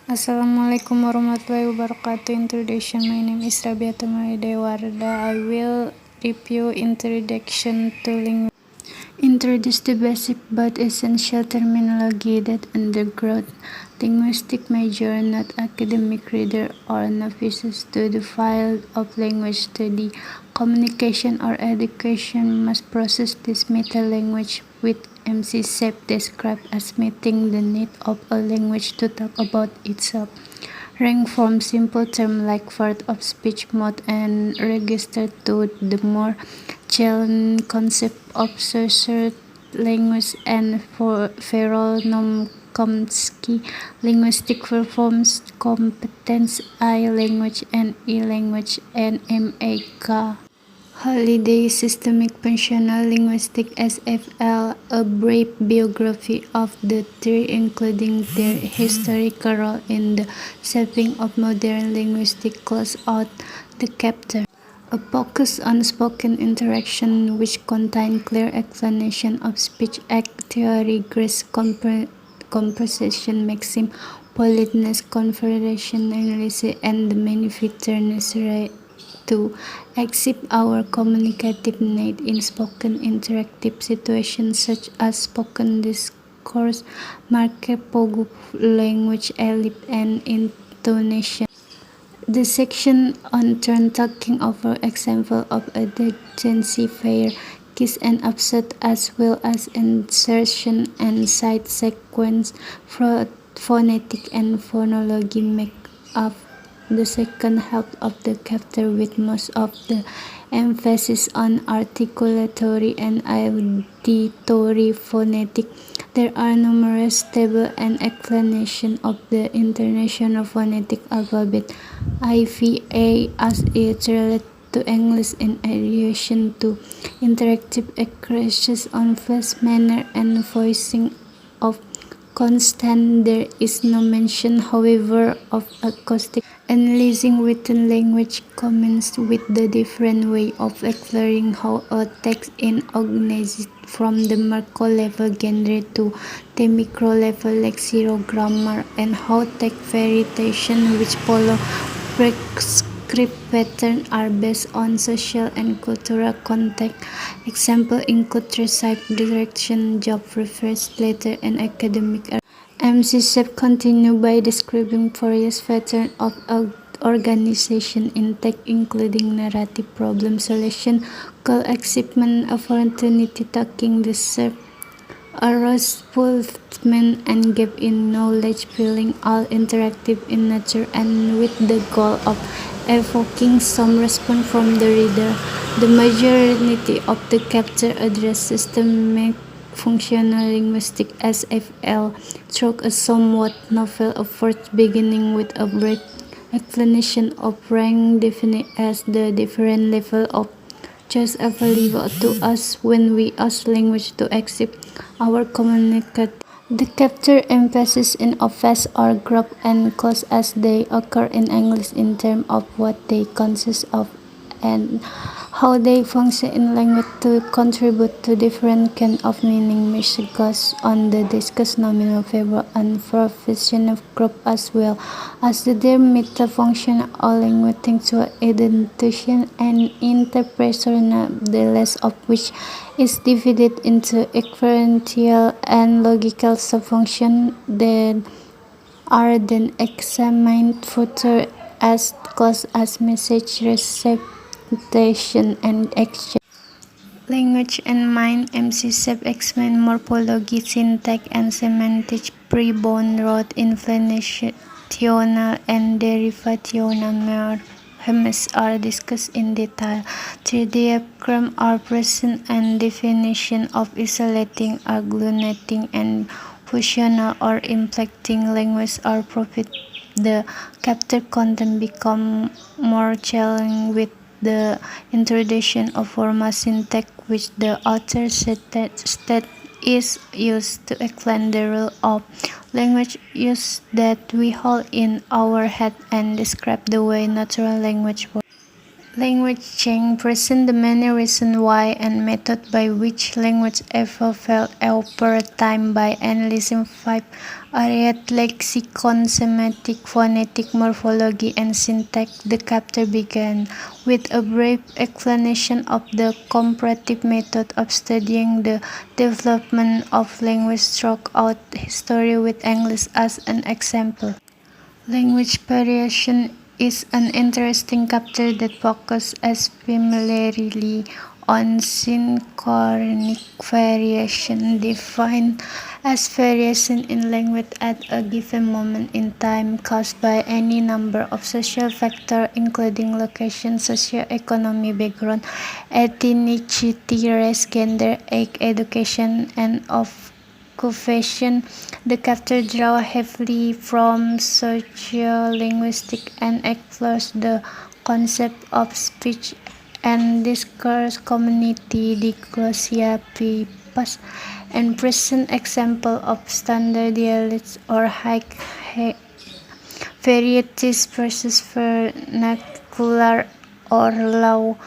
Assalamualaikum warahmatullahi wabarakatuh. Introduction. My name is Rabiata Dewarda. I will review Introduction to Linguistics. Introduce the basic but essential terminology that undergrad linguistic major, not academic reader or novices to the field of language study, communication or education must process this meta-language with MC-SEP described as meeting the need of a language to talk about itself. Rank from simple terms like part of speech mode and register to the more challenging concept of social language and Farrell Chomsky linguistic performance competence I language and E language and MAK. Holiday Systemic Functional Linguistics (SFL), a brief biography of the three including their historical role in the shaping of modern linguistics, close out the chapter. A focus on spoken interaction which contains clear explanation of speech act theory, grace, composition, maxim, politeness, conversationality, and the manifesto necessary to accept our communicative need in spoken interactive situations such as spoken discourse, market pogo language, ellipse, and intonation. The section on turn talking over example of adjacency pair, case and upset as well as insertion and side sequence, phonetic and phonology make up the second half of the chapter with most of the emphasis on articulatory and auditory phonetic. There are numerous tables and explanations of the International Phonetic Alphabet (IPA) as it relates to English in addition to interactive exercises on face, manner, and voicing of consonants. There is no mention, however, of acoustic analyzing written language comments with the different way of exploring how a text is organized from the macro-level genre to the micro-level lexicogrammar, and how text variation which follow prescribed patterns are based on social and cultural context. Examples include recipe, direction, job preference, letter, and academic. MC-SEP continued by describing various patterns of organization in text, including narrative, problem solution, goal achievement, opportunity taking, deserve, arousement, and gap in knowledge, feeling, all interactive in nature and with the goal of evoking some response from the reader. The majority of the chapter address systemic functional linguistics (SFL) through a somewhat novel approach, beginning with a brief explanation of rank defined as the different levels of choice available to us when we use language to accept our communication. The chapter emphasizes in offense or group and clause as they occur in English in terms of what they consist of and how they function in language to contribute to different kinds of meaning, which goes on to discuss nominal verb and professional group as well as their meta-function or linguistic identification and interpretation, the less of which is divided into experiential and logical subfunctions that are then examined further as close as message reception and exchange. Language and mind. MC-SEP explains morphology, syntax, and semantics. Pre-bound rote, inflectional, and derivational memes are discussed in detail. 3 diagrams are present and definition of isolating, agglutinating, and functional or inflecting language are provided. The chapter content becomes more challenging with the introduction of formal syntax, which the author stated is used to explain the rule of language use that we hold in our head and describe the way natural language works. Language change present the many reasons why and method by which language evolved over time by analyzing 5 areas: lexicon, semantic, phonetic, morphology, and syntax. The chapter began with a brief explanation of the comparative method of studying the development of language throughout history with English as an example. Language variation is an interesting chapter that focuses primarily on synchronic variation, defined as variation in language at a given moment in time caused by any number of social factors, including location, socio-economic background, ethnicity, race, gender, age, education, and occupation. The chapter draws heavily from sociolinguistics and explores the concept of speech and discourse, community, diglossia, past and present example of standard dialects or high varieties versus vernacular or low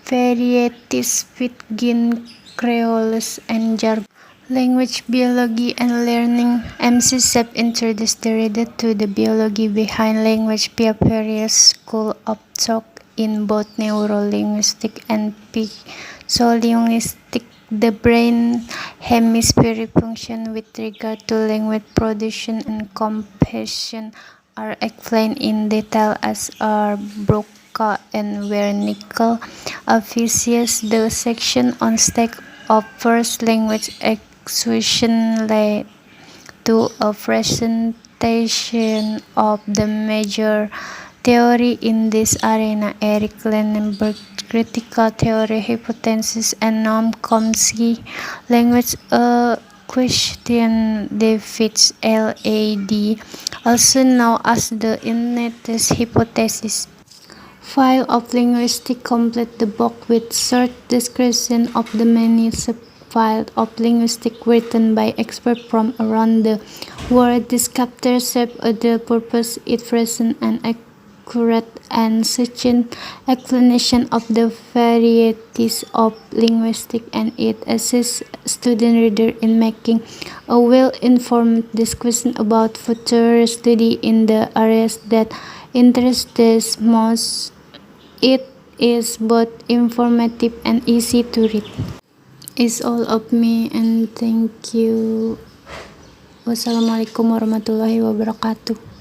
varieties within Creoles and jargon. Language biology and learning. MC Sepp introduced the reader to the biology behind language via various schools of thought in both neuro-linguistics and physiolinguistics. The brain hemisphere function with regard to language production and comprehension are explained in detail as are Broca and Wernicke. Obviously, the section on state of first language acquisition led to a presentation of the major theory in this arena: Eric Lenenberg, critical theory, hypothesis, and Noam Chomsky, language question defeats LAD, also known as the innate hypothesis. File of linguistics complete the book with short description of the many subfields of linguistics written by experts from around the world. This chapter serves the purpose it presents an accurate and succinct explanation of the varieties of linguistics, and it assists student readers in making a well-informed decision about future study in the areas that interest them most. It is both informative and easy to read. It's all of me, and thank you. Wassalamualaikum warahmatullahi wabarakatuh.